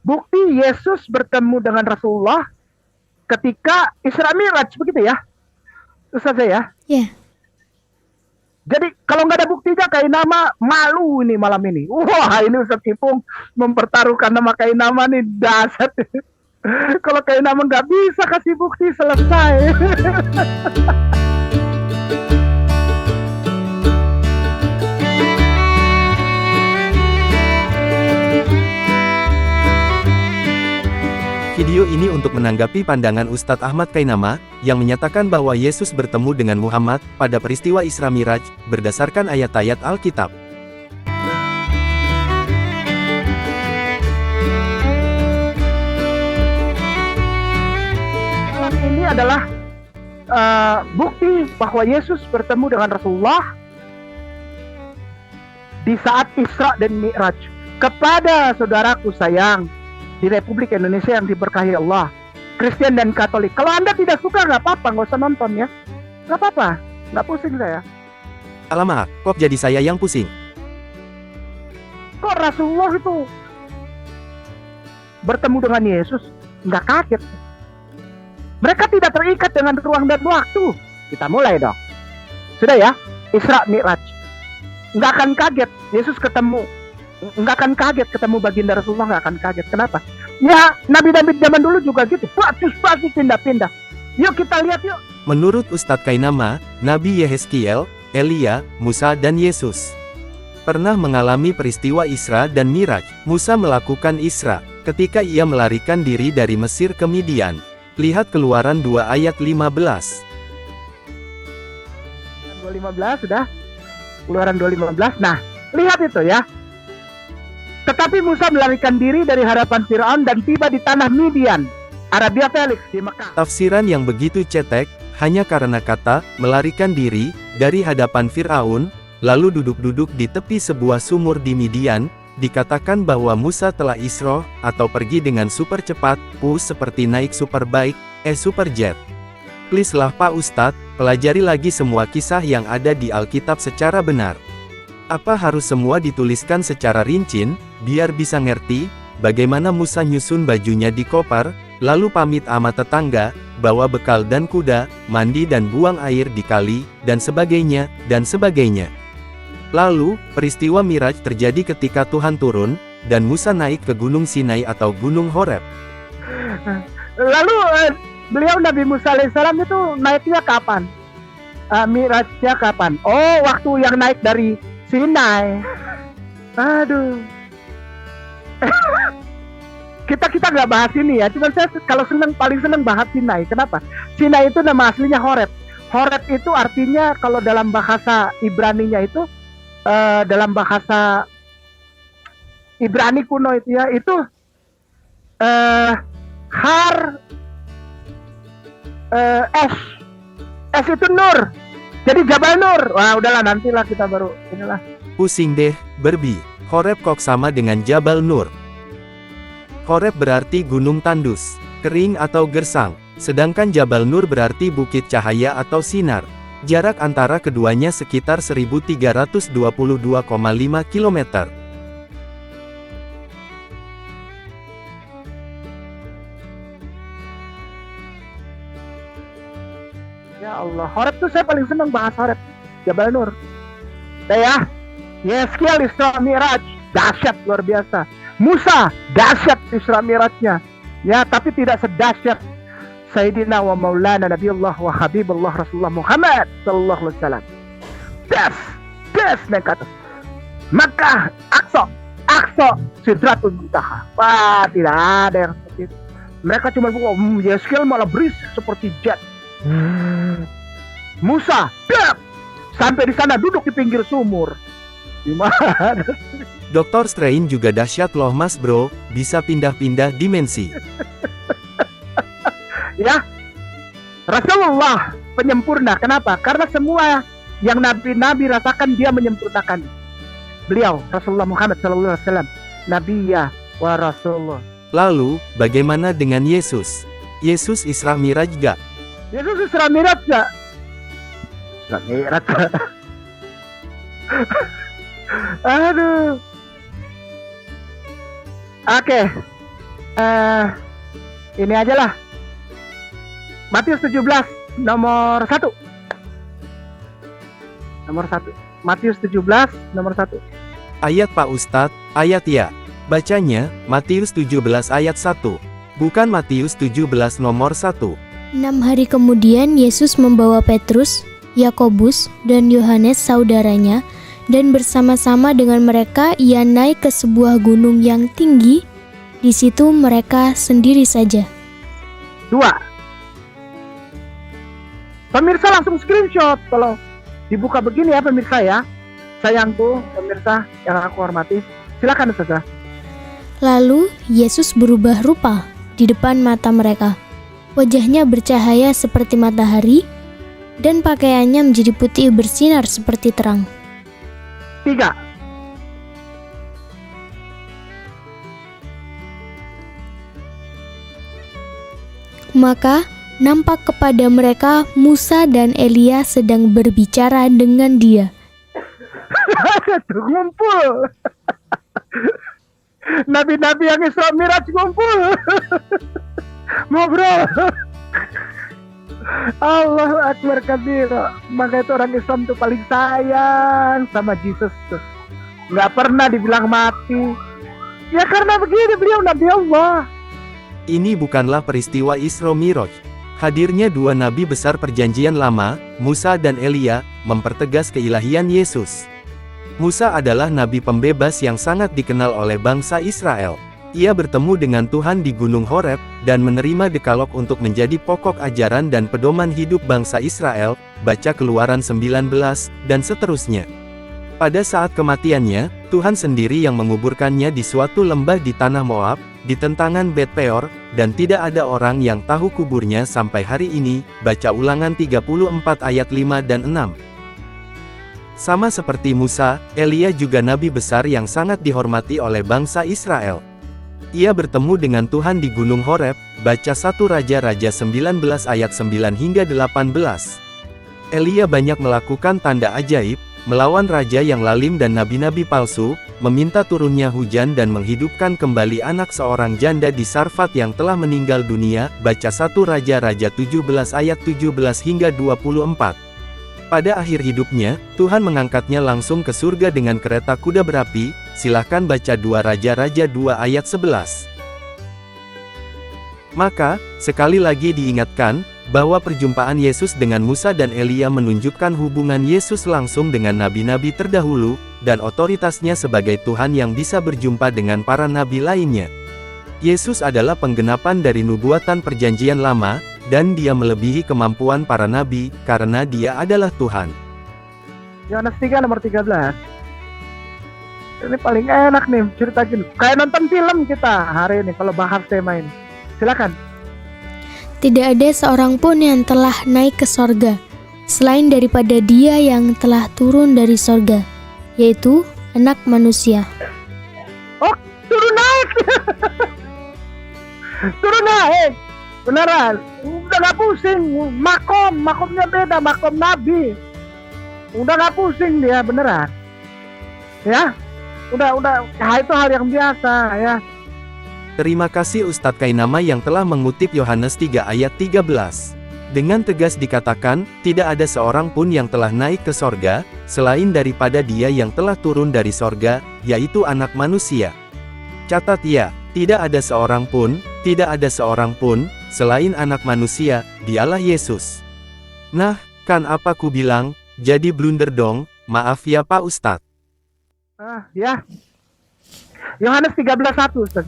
Bukti Yesus bertemu dengan Rasulullah ketika Isra Miraj, begitu ya, Ustaz ya. Ya. Jadi kalau nggak ada buktinya Kainama malu ini malam ini. Wah, ini Ustaz Ipung mempertaruhkan nama Kainama nih dasar. Kalau Kainama nggak bisa kasih bukti, selesai. Video ini untuk menanggapi pandangan Ustadz Ahmad Kainama, yang menyatakan bahwa Yesus bertemu dengan Muhammad pada peristiwa Isra Miraj, berdasarkan ayat-ayat Alkitab. Ini adalah bukti bahwa Yesus bertemu dengan Rasulullah di saat Isra dan Mi'raj. Kepada saudaraku sayang di Republik Indonesia yang diberkahi Allah, Kristen dan Katolik, kalau Anda tidak suka nggak apa-apa, nggak usah nonton ya, nggak apa-apa, nggak pusing saya. Alamak, kok jadi saya yang pusing? Kok Rasulullah itu bertemu dengan Yesus nggak kaget? Mereka tidak terikat dengan ruang dan waktu. Kita mulai dong. Sudah ya, Isra Mi'raj. Nggak akan kaget Yesus ketemu, nggak akan kaget ketemu baginda Rasulullah, nggak akan kaget. Kenapa? Ya, nabi-nabi zaman dulu juga gitu, bagus pindah-pindah. Yuk kita lihat yuk. Menurut Ustadz Kainama, Nabi Yehezkiel, Elia, Musa dan Yesus pernah mengalami peristiwa Isra dan Miraj. Musa melakukan Isra ketika ia melarikan diri dari Mesir ke Midian. Lihat Keluaran 2 ayat 15. 2:15 sudah. Keluaran 2:15. Nah, lihat itu ya. Tetapi Musa melarikan diri dari hadapan Firaun dan tiba di tanah Midian, Arabia Felix di Mekah. Tafsiran yang begitu cetek, hanya karena kata melarikan diri dari hadapan Firaun, lalu duduk-duduk di tepi sebuah sumur di Midian, dikatakan bahwa Musa telah Isra, atau pergi dengan super cepat, seperti naik superbike, superjet. Please lah Pak Ustadz, pelajari lagi semua kisah yang ada di Alkitab secara benar. Apa harus semua dituliskan secara rinci, biar bisa ngerti, bagaimana Musa nyusun bajunya di koper, lalu pamit sama tetangga, bawa bekal dan kuda, mandi dan buang air di kali, dan sebagainya, dan sebagainya. Lalu, peristiwa Miraj terjadi ketika Tuhan turun, dan Musa naik ke Gunung Sinai atau Gunung Horeb. Lalu beliau Nabi Musa alaihissalam itu naiknya kapan? Mirajnya kapan? Oh, waktu yang naik dari Sinai. Aduh. kita nggak bahas ini ya. Cuma saya kalau paling seneng bahas Sinai. Kenapa? Sinai itu nama aslinya Horeb. Horeb itu artinya kalau dalam bahasa Ibraninya itu, dalam bahasa Ibrani kuno itu ya, itu har es itu nur, jadi Jabal Nur. Wah udahlah, nantilah kita baru inilah. Pusing deh, Berbi. Horeb kok sama dengan Jabal Nur? Horeb berarti gunung tandus, kering atau gersang, sedangkan Jabal Nur berarti bukit cahaya atau sinar. Jarak antara keduanya sekitar 1322,5 km. Ya Allah, Horeb tuh saya paling senang bahas Horeb, Jabal Nur. Nah ya, Yehezkiel Isra Miraj, dahsyat luar biasa. Musa, dahsyat Isra Mirajnya. Ya, tapi tidak sedahsyat Sayyidina wa Maulana Nabiullah wa Habibullah Rasulullah Muhammad sallallahu alaihi wasallam. Des nekat. Makkah, Aqsa, Sidratul Muntaha. Wah, tidak ada yang seperti itu. Mereka cuma Yehezkiel malah berisik seperti jet. Musa, sampai di sana duduk di pinggir sumur. Gimana? Dr. Strange juga dahsyat loh mas bro, bisa pindah-pindah dimensi. Ya, Rasulullah penyempurna. Kenapa? Karena semua yang nabi-nabi rasakan dia menyempurnakan. Beliau Rasulullah Muhammad sallallahu alaihi wasallam, Nabi ya wa Rasulullah. Lalu, bagaimana dengan Yesus? Yesus Isra Miraj gak? Yesus Isra Miraj gak? Isra Miraj. Aduh. Oke. Eh, ini aja lah. Matius 17 nomor 1. Nomor 1. Matius 17 nomor 1. Ayat Pak Ustadz, ayat ya. Bacanya, Matius 17 ayat 1. Bukan Matius 17 nomor 1. 6 hari kemudian Yesus membawa Petrus, Yakobus, dan Yohanes saudaranya, dan bersama-sama dengan mereka ia naik ke sebuah gunung yang tinggi. Di situ mereka sendiri saja. 2. Pemirsa langsung screenshot kalau dibuka begini ya pemirsa ya. Sayangku, pemirsa yang aku hormati, silakan saja. Lalu Yesus berubah rupa di depan mata mereka. Wajahnya bercahaya seperti matahari, dan pakaiannya menjadi putih bersinar seperti terang. 3. Maka nampak kepada mereka Musa dan Elia sedang berbicara dengan dia. Tuh, ngumpul. Nabi-nabi yang Isra Miraj ngumpul. Ngobrol. Allahu Akbar kabira. Maka itu orang Islam tuh paling sayang sama Yesus tuh. Nggak pernah dibilang mati. Ya karena begini, beliau Nabi Allah. Ini bukanlah peristiwa Isra Miraj. Hadirnya dua nabi besar perjanjian lama, Musa dan Elia, mempertegas keilahian Yesus. Musa adalah nabi pembebas yang sangat dikenal oleh bangsa Israel. Ia bertemu dengan Tuhan di Gunung Horeb, dan menerima Dekalog untuk menjadi pokok ajaran dan pedoman hidup bangsa Israel, baca Keluaran 19, dan seterusnya. Pada saat kematiannya, Tuhan sendiri yang menguburkannya di suatu lembah di tanah Moab, di tentangan Bet Peor, dan tidak ada orang yang tahu kuburnya sampai hari ini, baca Ulangan 34 ayat 5 dan 6. Sama seperti Musa, Elia juga nabi besar yang sangat dihormati oleh bangsa Israel. Ia bertemu dengan Tuhan di Gunung Horeb, baca 1 Raja-Raja 19 ayat 9 hingga 18. Elia banyak melakukan tanda ajaib, melawan raja yang lalim dan nabi-nabi palsu, meminta turunnya hujan dan menghidupkan kembali anak seorang janda di Sarfat yang telah meninggal dunia, baca 1 Raja-Raja 17 ayat 17 hingga 24. Pada akhir hidupnya, Tuhan mengangkatnya langsung ke surga dengan kereta kuda berapi, silahkan baca 2 Raja-Raja 2 ayat 11. Maka, sekali lagi diingatkan, bahwa perjumpaan Yesus dengan Musa dan Elia menunjukkan hubungan Yesus langsung dengan nabi-nabi terdahulu, dan otoritasnya sebagai Tuhan yang bisa berjumpa dengan para nabi lainnya. Yesus adalah penggenapan dari nubuatan perjanjian lama, dan dia melebihi kemampuan para nabi, karena dia adalah Tuhan. Yohanes 3 nomor 13. Ini paling enak nih cerita gini. Kayak nonton film kita hari ini kalau bahas tema ini. Silakan. Tidak ada seorang pun yang telah naik ke sorga, selain daripada dia yang telah turun dari sorga, yaitu Anak Manusia. Oh, turun naik. Turun naik. Beneran. Udah gak pusing. Makomnya beda, makom Nabi. Udah gak pusing dia, beneran. Ya. Udah. Nah, itu hal yang biasa ya. Terima kasih Ustadz Kainama yang telah mengutip Yohanes 3 ayat 13. Dengan tegas dikatakan, tidak ada seorang pun yang telah naik ke sorga, selain daripada dia yang telah turun dari sorga, yaitu Anak Manusia. Catat ya, tidak ada seorang pun, selain Anak Manusia, dialah Yesus. Nah, kan apa ku bilang, jadi blunder dong, maaf ya Pak Ustadz. Ya. Yohanes 13:1 Ustaz.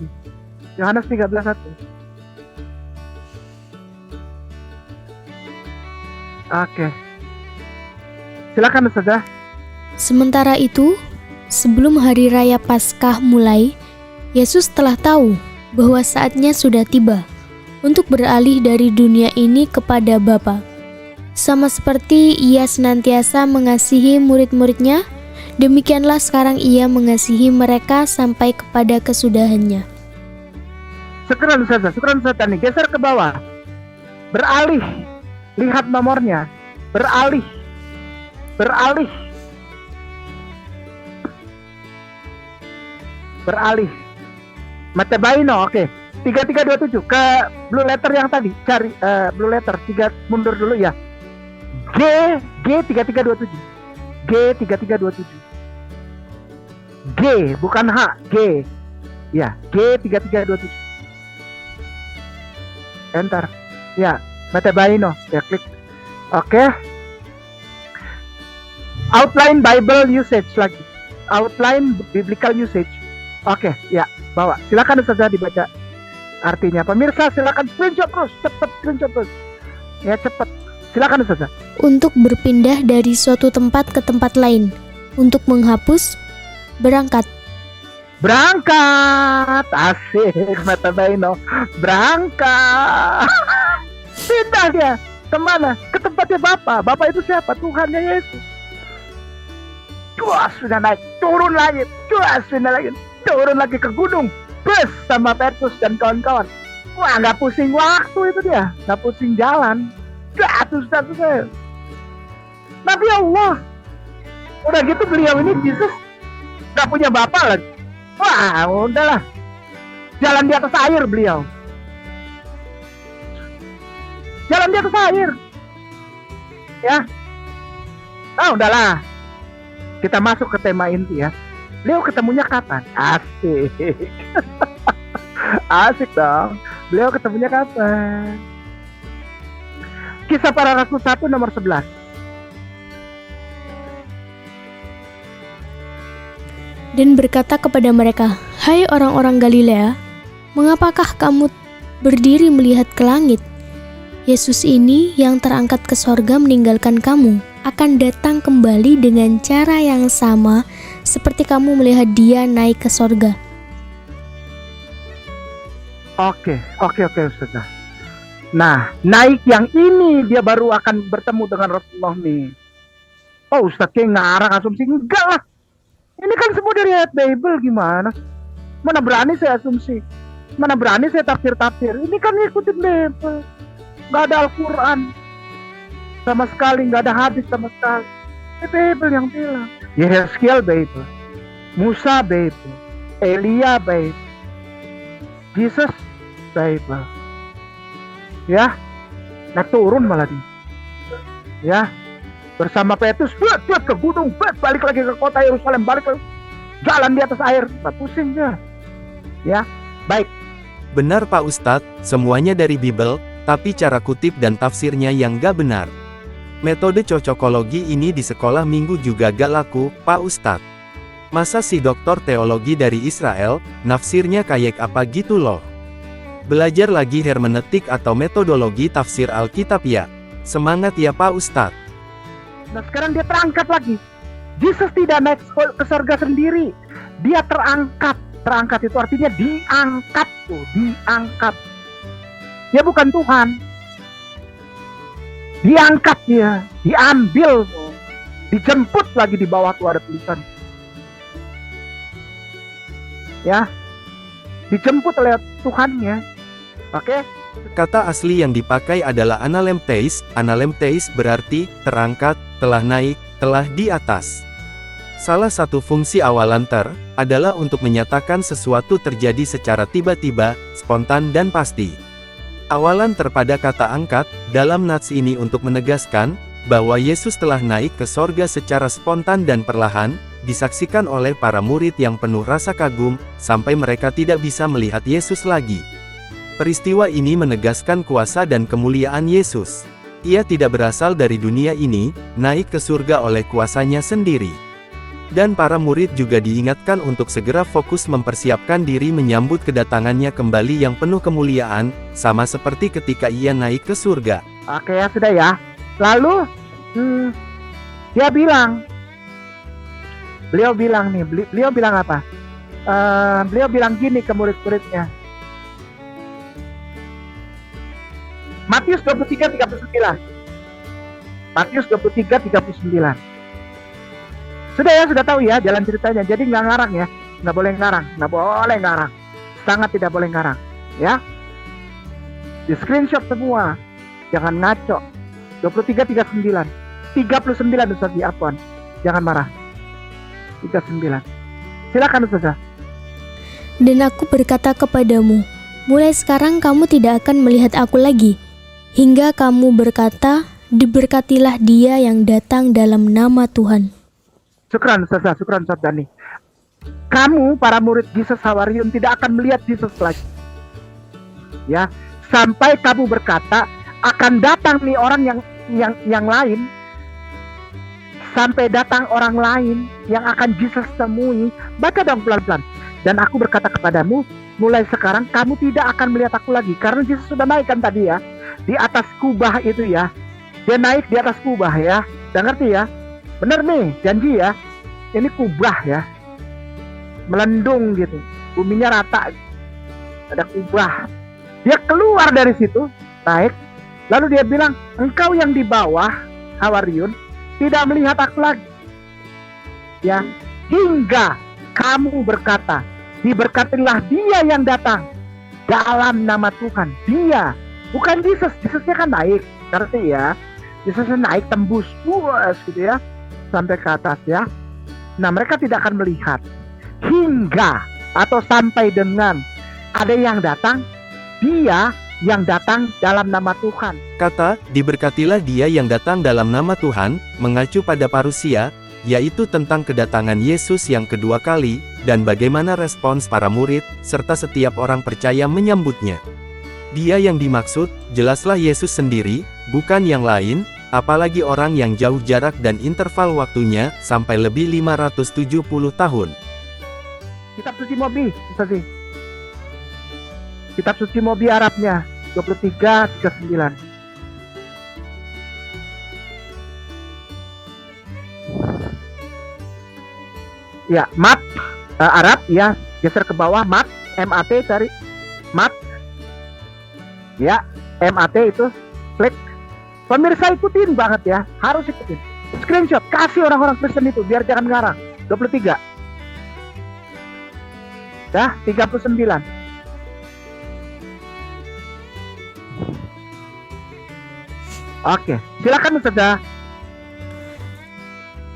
Yohanes 13:1. Oke. Silakan Ustaz. Sementara itu, sebelum hari raya Paskah mulai, Yesus telah tahu bahwa saatnya sudah tiba untuk beralih dari dunia ini kepada Bapa. Sama seperti ia senantiasa mengasihi murid-muridnya, demikianlah sekarang ia mengasihi mereka sampai kepada kesudahannya. Syukran Ustaz nih, geser ke bawah. Beralih. Lihat nomornya. Beralih. Matebaino, oke. 3327 ke blue letter yang tadi. Cari blue letter 3 mundur dulu ya. G 3327. G 3327. G bukan H, G. Ya, G 3327. Enter. Ya, Matebaino. Ya, klik. Oke. Outline Bible usage lagi. Outline biblical usage. Oke, ya, bawa. Silakan saja dibaca artinya. Pemirsa silakan screenshot terus, cepet screenshot terus. Ya, cepet. Silakan saja. Untuk berpindah dari suatu tempat ke tempat lain. Untuk menghapus, berangkat. Berangkat. Asik, Matabaino. Berangkat. Pindah dia. Kemana? Ke tempatnya Bapak. Bapak itu siapa? Tuhannya Yesus. Cuas sudah naik, turun lagi. Cuas sudah lagi, turun lagi ke gunung. Bus sama Petrus dan kawan-kawan. Wah, nggak pusing waktu itu dia. Nggak pusing jalan. Jatuh. Nabi Allah. Udah gitu beliau ini Yesus nggak punya bapak lagi. Wah, udahlah. Jalan di atas air beliau. Jalan di atas air. Ya. Ah, udahlah. Kita masuk ke tema inti ya. Beliau ketemunya kapan? Asik. Asik dong. Beliau ketemunya kapan? Kisah Para Rasul 1 nomor 11. Dan berkata kepada mereka, "Hai orang-orang Galilea, mengapakah kamu berdiri melihat ke langit? Yesus ini yang terangkat ke sorga meninggalkan kamu, akan datang kembali dengan cara yang sama seperti kamu melihat dia naik ke sorga." Oke, Ustazah. Nah, naik yang ini dia baru akan bertemu dengan Rasulullah nih. Oh, Ustaz kayak ngarang asumsi. Enggak lah. Ini kan semua dari ayat Bible, gimana? Mana berani saya asumsi? Mana berani saya tafsir-tafsir? Ini kan ngikutin Bible. Nggak ada Al-Quran sama sekali, nggak ada hadis sama sekali. Ini Bible yang bilang. Yehezkiel Bible, Musa Bible, Elia Bible, Jesus Bible. Ya, nah turun malah dia. Ya, bersama Petrus, buat ke gunung, balik lagi ke kota Yerusalem, balik lagi, jalan di atas air, nggak pusing dia. Ya, baik. Benar Pak Ustadz, semuanya dari Bible, tapi cara kutip dan tafsirnya yang gak benar. Metode cocokologi ini di sekolah minggu juga gak laku, Pak Ustadz. Masa si doktor teologi dari Israel, nafsirnya kayak apa gitu loh. Belajar lagi hermeneutik atau metodologi tafsir Alkitab ya. Semangat ya Pak Ustadz. Nah sekarang dia terangkat lagi. Yesus tidak naik ke surga sendiri. Dia terangkat. Terangkat itu artinya diangkat tuh, diangkat. Dia bukan Tuhan. Diangkat dia, diambil tuh. Dijemput lagi di bawah tuh ada tulisan. Ya. Dijemput oleh Tuhannya. Oke? Kata asli yang dipakai adalah analemteis. Analemteis berarti terangkat, telah naik, telah di atas. Salah satu fungsi awalanter adalah untuk menyatakan sesuatu terjadi secara tiba-tiba, spontan dan pasti. Awalanter pada kata angkat dalam nats ini untuk menegaskan bahwa Yesus telah naik ke sorga secara spontan dan perlahan, disaksikan oleh para murid yang penuh rasa kagum, sampai mereka tidak bisa melihat Yesus lagi. Peristiwa ini menegaskan kuasa dan kemuliaan Yesus. Ia tidak berasal dari dunia ini, naik ke surga oleh kuasanya sendiri. Dan para murid juga diingatkan untuk segera fokus mempersiapkan diri menyambut kedatangannya kembali yang penuh kemuliaan, sama seperti ketika ia naik ke surga. Oke ya, sudah ya. Lalu, dia bilang, beliau bilang apa? Beliau bilang gini ke murid-muridnya. Matius 23:39. Matius 23:39. Sudah ya, sudah tahu ya jalan ceritanya. Jadi nggak ngarang ya, nggak boleh ngarang, sangat tidak boleh ngarang, ya. Di screenshot semua, jangan ngaco. 23:39, 39 Ustaz Afwan, jangan marah. 39. Silakan Ustaz. Dan aku berkata kepadamu, mulai sekarang kamu tidak akan melihat aku lagi, hingga kamu berkata, diberkatilah dia yang datang dalam nama Tuhan. Syukran Ustazah, syukran Ustaz Dani. Kamu para murid Yesus Hawariun tidak akan melihat Yesus lagi. Ya, sampai kamu berkata akan datang nih orang yang lain. Sampai datang orang lain yang akan Yesus temui. Baca dong pelan-pelan. Dan aku berkata kepadamu, mulai sekarang kamu tidak akan melihat aku lagi. Karena Yesus sudah naik kan tadi ya, di atas kubah itu ya. Dia naik di atas kubah ya. Udah ngerti ya? Bener nih, janji ya. Ini kubah ya. Melendung gitu. Buminya rata. Ada kubah. Dia keluar dari situ, naik. Lalu dia bilang, engkau yang di bawah, Hawariun, tidak melihat aku lagi. Ya, hingga kamu berkata, diberkatilah dia yang datang dalam nama Tuhan. Dia, bukan Yesus. Yesusnya kan naik, ngerti ya? Yesusnya naik tembus, puas gitu ya, sampai ke atas ya. Nah, mereka tidak akan melihat hingga atau sampai dengan ada yang datang, dia yang datang dalam nama Tuhan. Kata, diberkatilah dia yang datang dalam nama Tuhan, mengacu pada parusia, yaitu tentang kedatangan Yesus yang kedua kali, dan bagaimana respons para murid, serta setiap orang percaya menyambutnya. Dia yang dimaksud, jelaslah Yesus sendiri, bukan yang lain, apalagi orang yang jauh jarak dan interval waktunya, sampai lebih 570 tahun. Kitab Suci Mobi, Ustaz. Kitab Suci Mobi Arabnya 23:39. Ya, mat Arab ya, geser ke bawah, mat MAT, cari mat. Ya, MAT itu klik. Pemirsa ikutin banget ya, harus ikutin. Screenshot, kasih orang-orang Kristen itu biar jangan ngarang. 23. Dah, 39. Oke, silakan Ustazah.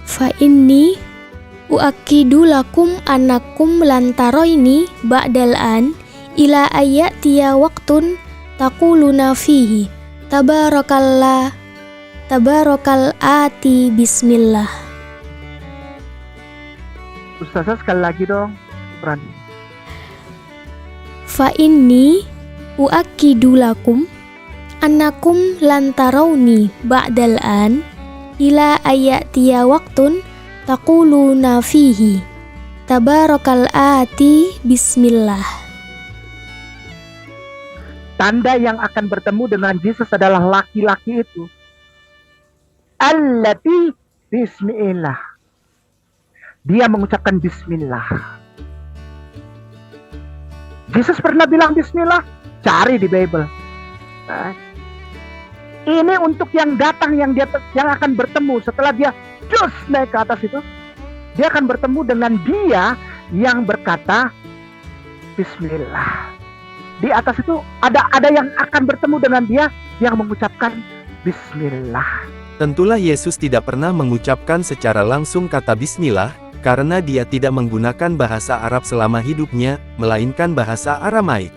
Fa inni uakidu lakum anakum lantaroini ba'dal an ila ayatiya waktun taquluna fihi tabarakal ati bismillah. Ustazah sekali lagi dong, berani. Fa inni uakidu lakum anakum lantarawni ba'dal an ila ayatiya waktun taquluna fihi tabarakal ati bismillah. Tanda yang akan bertemu dengan Yesus adalah laki-laki itu. Allati bismillah. Dia mengucapkan bismillah. Yesus pernah bilang bismillah? Cari di Bible. Nah, ini untuk yang datang, yang akan bertemu setelah dia just naik ke atas itu. Dia akan bertemu dengan dia yang berkata bismillah. Di atas itu ada yang akan bertemu dengan dia yang mengucapkan bismillah. Tentulah Yesus tidak pernah mengucapkan secara langsung kata bismillah, karena dia tidak menggunakan bahasa Arab selama hidupnya, melainkan bahasa Aramaik.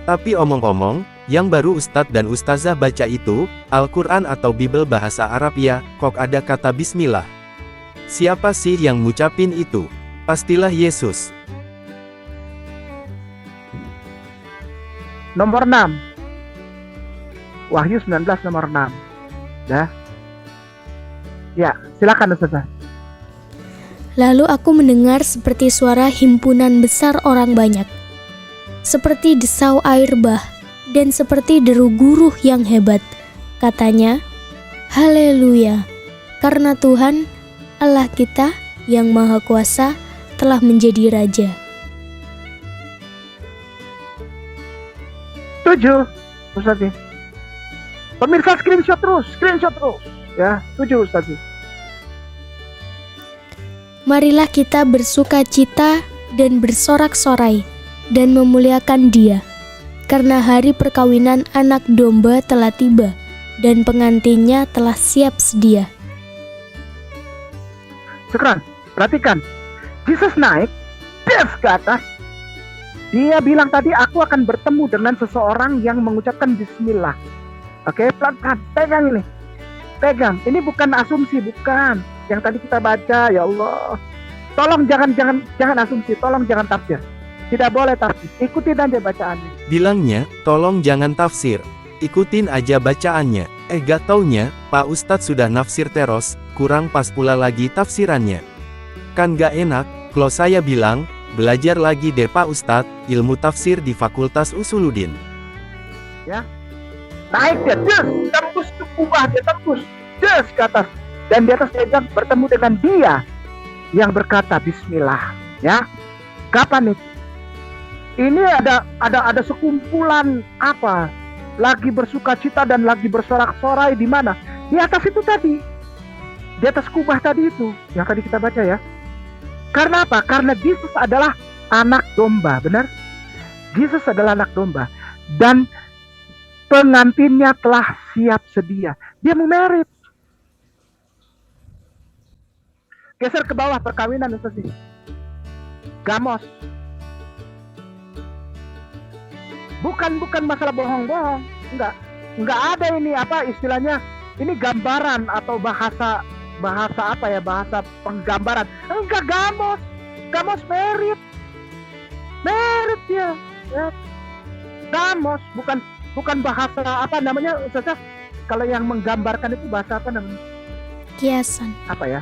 Tapi omong-omong, yang baru Ustadz dan Ustazah baca itu, Al-Quran atau Bible bahasa Arab ya, kok ada kata bismillah. Siapa sih yang ngucapin itu? Pastilah Yesus. Nomor 6. Wahyu 19 nomor 6. Dah. Ya, silakan Ustazah. Lalu aku mendengar seperti suara himpunan besar orang banyak, seperti desau air bah, dan seperti deru guruh yang hebat. Katanya, haleluya, karena Tuhan, Allah kita yang Maha Kuasa telah menjadi Raja. 7, Ustaz. Pemirsa screenshot terus. Ya, 7 Ustaz. Marilah kita bersuka cita dan bersorak-sorai dan memuliakan Dia, karena hari perkawinan anak domba telah tiba dan pengantinnya telah siap sedia. Sekarang, perhatikan. Yesus naik, des ke atas. Dia bilang tadi, aku akan bertemu dengan seseorang yang mengucapkan bismillah. Oke, pelan-pelan, pegang ini. Pegang, ini bukan asumsi, bukan. Yang tadi kita baca, ya Allah. Tolong jangan asumsi, tolong jangan tafsir. Tidak boleh tafsir, ikutin aja bacaannya. Bilangnya, tolong jangan tafsir. Ikutin aja bacaannya. Gak taunya, Pak Ustadz sudah nafsir teros, kurang pas pula lagi tafsirannya. Kan gak enak, kalau saya bilang, belajar lagi deh Pak Ustadz, ilmu tafsir di Fakultas Usuluddin. Ya, naik dia, tembus ke kubah, dia tembus, ke atas. Dan di atas dia bertemu dengan dia yang berkata bismillah. Ya, kapan itu? Ini ada sekumpulan apa? Lagi bersukacita dan lagi bersorak-sorai di mana? Di atas itu tadi. Di atas kubah tadi itu yang tadi kita baca ya. Karena apa? Karena Yesus adalah anak domba, benar? Yesus adalah anak domba dan pengantinnya telah siap sedia. Dia mau married. Geser ke bawah perkawinan Ustaz. Gamos. Bukan masalah bohong-bohong, enggak ada ini apa istilahnya, ini gambaran atau bahasa apa ya, bahasa penggambaran. Enggak, gamos merit dia, ya. Gamos bukan bahasa apa namanya Ustaz, kalau yang menggambarkan itu bahasa apa namanya? Kiasan. Apa ya?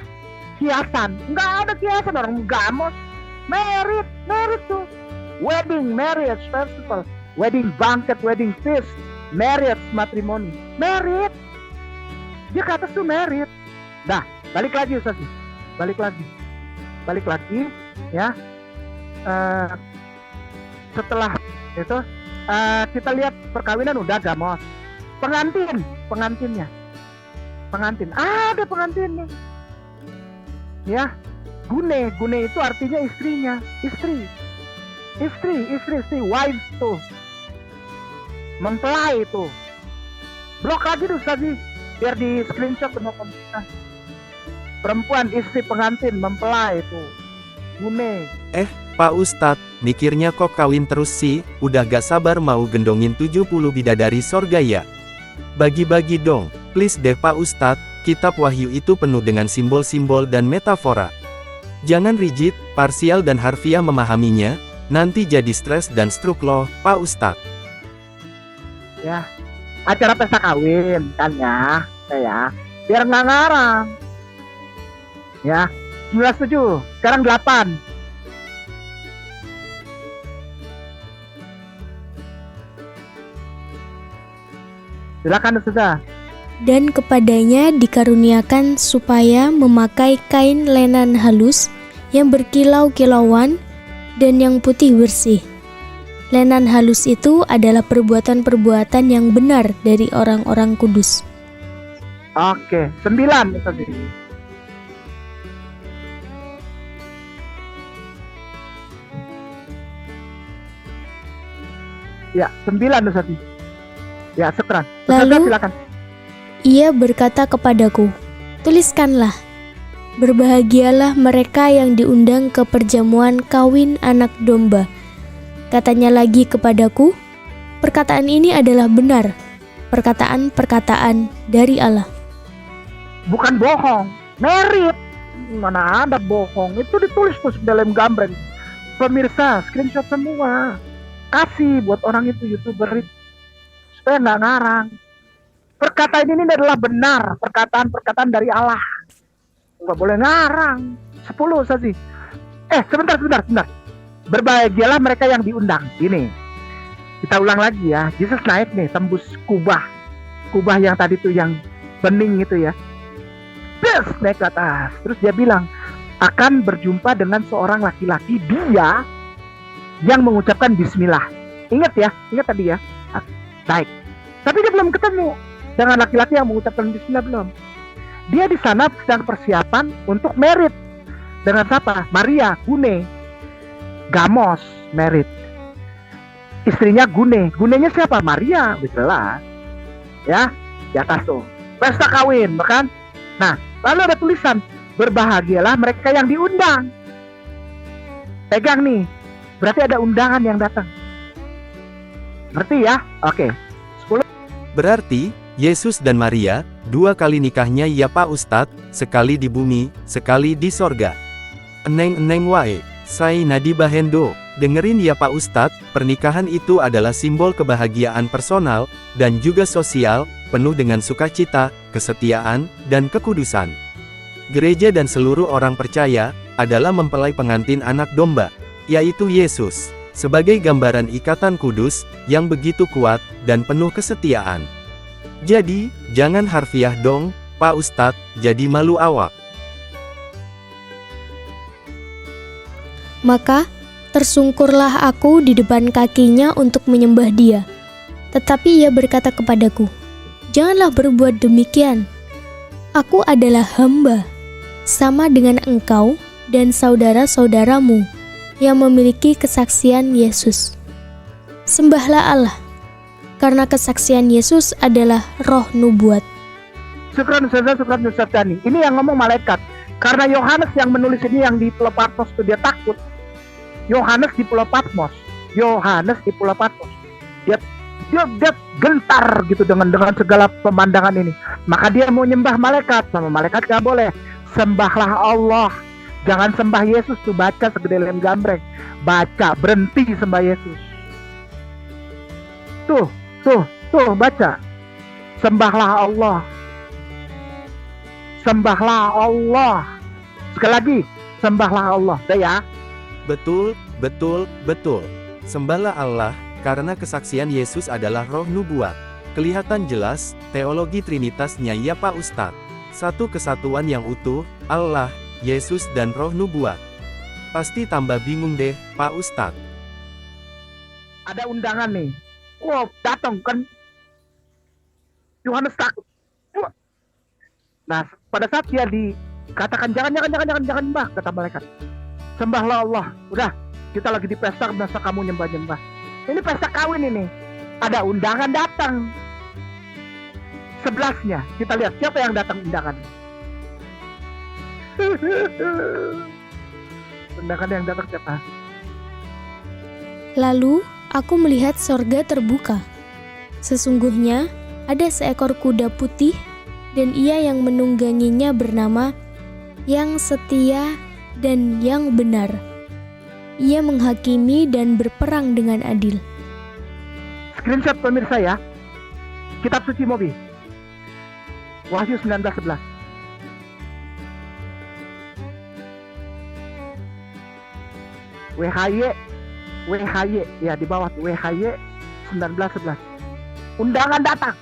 Kiasan. Enggak ada kiasan, orang gamos. Merit tuh. Wedding, marriage festival. Wedding banquet, wedding feast, marriage, matrimony, merit. Dia ke atas tuh merit. Nah, balik lagi Ustaz. Balik lagi, ya. Setelah itu kita lihat perkawinan udah gamos. Pengantin, ada pengantinnya. Ya, gune itu artinya istrinya, istri, wife tuh. Mempelai itu. Blok lagi tuh Ustaz, biar di screenshot penonton kita. Perempuan, istri, pengantin, mempelai itu. Gune. Pak Ustadz, mikirnya kok kawin terus sih, udah gak sabar mau gendongin 70 bidadari sorga ya. Bagi-bagi dong, please deh Pak Ustadz, kitab Wahyu itu penuh dengan simbol-simbol dan metafora. Jangan rigid, parsial dan harfiah memahaminya, nanti jadi stres dan stroke loh, Pak Ustadz. Ya, acara pesta kawin kan ya, biar nggak ngarang. Ya, 97, sekarang 8. Silakan Ustazah. Dan kepadanya dikaruniakan supaya memakai kain lenan halus yang berkilau-kilauan dan yang putih bersih. Lenan halus itu adalah perbuatan-perbuatan yang benar dari orang-orang kudus. Oke, 9 Ustaz. Ya, 9 Ustaz. Ya, sekarang. Lalu silakan. Ia berkata kepadaku, tuliskanlah, berbahagialah mereka yang diundang ke perjamuan kawin anak domba. Katanya lagi kepadaku, perkataan ini adalah benar, perkataan-perkataan dari Allah. Bukan bohong, merit. Mana ada bohong, itu ditulis tuh dalam gambar. Pemirsa, screenshot semua. Kasih buat orang itu, YouTuber itu, supaya nggak ngarang. Perkataan ini adalah benar, perkataan-perkataan dari Allah. Nggak boleh ngarang. 10 saja. Sebentar. Berbahagialah mereka yang diundang. Ini kita ulang lagi ya. Yesus naik nih, tembus kubah yang tadi tuh yang bening itu ya. Terus naik ke atas. Terus dia bilang akan berjumpa dengan seorang laki-laki, dia yang mengucapkan bismillah. Ingat tadi ya. Baik. Tapi dia belum ketemu dengan laki-laki yang mengucapkan bismillah, belum. Dia di sana sedang persiapan untuk merit dengan siapa? Maria, Gune. Gamos, merit. Istrinya Gune. Gunenya siapa? Maria, jelas. Ya, di atas tuh. Pesta kawin, bahkan. Nah, lalu ada tulisan, berbahagialah mereka yang diundang. Pegang nih, Berarti ada undangan yang datang. Ngerti ya? Oke. 10. Berarti, Yesus dan Maria, 2 kali nikahnya ya Pak Ustadz, sekali di bumi, sekali di sorga. Eneng-eneng wae, say nadi bahendo. Dengerin ya Pak Ustadz, pernikahan itu adalah simbol kebahagiaan personal, dan juga sosial, penuh dengan sukacita, kesetiaan, dan kekudusan. Gereja dan seluruh orang percaya, adalah mempelai pengantin anak domba, yaitu Yesus, sebagai gambaran ikatan kudus, yang begitu kuat, dan penuh kesetiaan. Jadi, jangan harfiah dong, Pak Ustadz, jadi malu awak. Maka, tersungkurlah aku di depan kakinya untuk menyembah dia. Tetapi ia berkata kepadaku, "Janganlah berbuat demikian. Aku adalah hamba, sama dengan engkau dan saudara-saudaramu yang memiliki kesaksian Yesus. Sembahlah Allah, karena kesaksian Yesus adalah roh nubuat." Syukran Ustaz Dani. Ini yang ngomong malaikat. Karena Yohanes yang menulis ini yang di Pulau Patmos itu dia takut. Yohanes di Pulau Patmos. Dia gentar gitu dengan segala pemandangan ini. Maka dia mau nyembah malaikat, sama malaikat gak boleh. Sembahlah Allah. Jangan sembah Yesus tuh, baca segede lem gambreng. Baca, berhenti sembah Yesus. Tuh, baca. Sembahlah Allah. Sembahlah Allah. Sekali lagi, sembahlah Allah. Udah ya. Betul. Sembahlah Allah, karena kesaksian Yesus adalah roh nubuat. Kelihatan jelas, teologi Trinitasnya ya Pak Ustadz. Satu kesatuan yang utuh, Allah, Yesus dan roh nubuat. Pasti tambah bingung deh, Pak Ustadz. Ada undangan nih. Wow, datang kan. Yohanes takut. Nah, pada saat dia dikatakan jangan mbah, kata malaikat. Sembahlah Allah. Udah, kita lagi di pesta, masa kamu nyembah-nyembah. Ini pesta kawin ini. Ada undangan datang. 11-nya, kita lihat siapa yang datang undangan. Undangan yang datang siapa? Lalu, aku melihat sorga terbuka. Sesungguhnya, ada seekor kuda putih, dan ia yang menungganginya bernama Yang Setia dan Yang Benar. Ia menghakimi dan berperang dengan adil. Screenshot pemirsa ya. Kitab suci Mobi. Wahyu 19:11. WHY ya di bawah tuh, WHY 19:11. Undangan datang.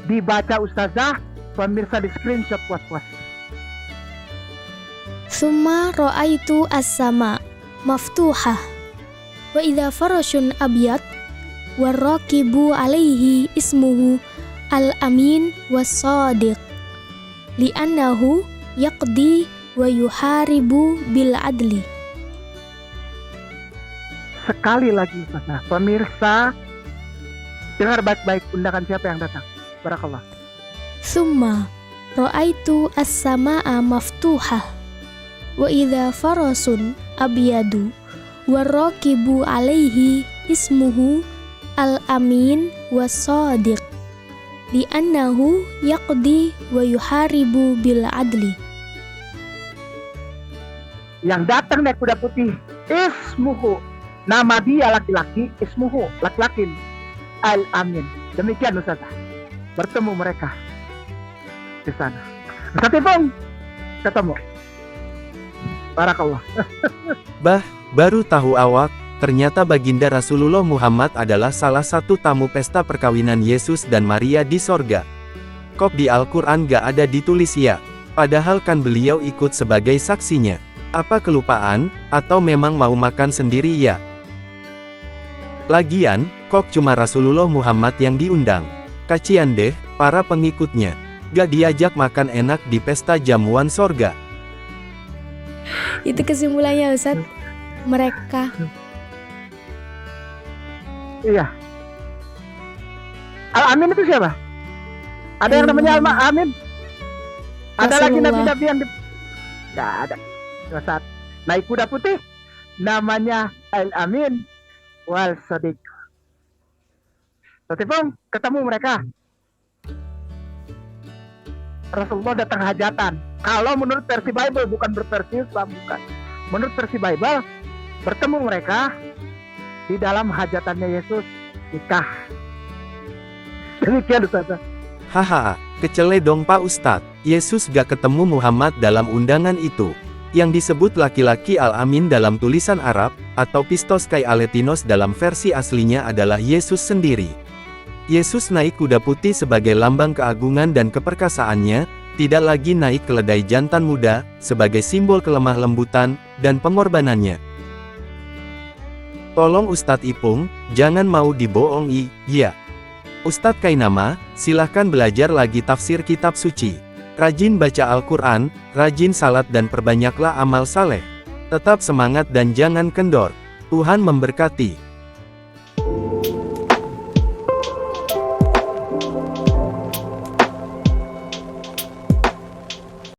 Dibaca ustazah, pemirsa di screenshot puas-puas. Summa ra'aitu as-sama maftuhah wa idza farasyun abyad warraqibu alaihi ismuhu al-amin was-sadiq li'annahu yaqdi wa yuharibu bil adli. Sekali lagi ustazah, pemirsa dengar baik-baik undangan siapa yang datang. Barakallah. Summa ra'aitu as-samaa maftuhah wa idza farasun abyadu warraqibu alaihi ismuhu al-amin was-sadiq li'annahu yaqdi wa yuharibu bil adli. Yang datang naik kuda putih, ismuhu, nama dia laki-laki, ismuhu, laki-laki, al-amin. Demikian ustazah, bertemu mereka di sana. Ustaz Ipung ketemu. Barakallah. Baru tahu awak, ternyata baginda Rasulullah Muhammad adalah salah satu tamu pesta perkawinan Yesus dan Maria di sorga. Kok di Al-Quran gak ada ditulis ya? Padahal kan beliau ikut sebagai saksinya. Apa kelupaan, atau memang mau makan sendiri ya? Lagian, kok cuma Rasulullah Muhammad yang diundang? Kacian deh, para pengikutnya. Gak diajak makan enak di pesta jamuan sorga. Itu kesimpulannya Ustaz. Mereka. Iya. Al-Amin itu siapa? Ada yang namanya Al-Amin? Ada lagi Rasulullah. nabi-nabi yang gak ada. Saat naik kuda putih, namanya Al-Amin wal Sadiq. Terus ketemu mereka. Rasulullah datang hajatan. Kalau menurut versi Bible, bukan versi Islam, bukan. Menurut versi Bible, bertemu mereka di dalam hajatannya Yesus, nikah. Demikian Ustaz. Haha, kecele dong Pak Ustadz. Yesus gak ketemu Muhammad dalam undangan itu. Yang disebut laki-laki Al-Amin dalam tulisan Arab, atau Pistos Kai Aletinos dalam versi aslinya adalah Yesus sendiri. Yesus naik kuda putih sebagai lambang keagungan dan keperkasaannya, tidak lagi naik keledai jantan muda, sebagai simbol kelemah lembutan, dan pengorbanannya. Tolong Ustadz Ipung, jangan mau dibohongi, ya. Ustadz Kainama, silahkan belajar lagi tafsir kitab suci. Rajin baca Al-Quran, rajin salat dan perbanyaklah amal saleh. Tetap semangat dan jangan kendor. Tuhan memberkati.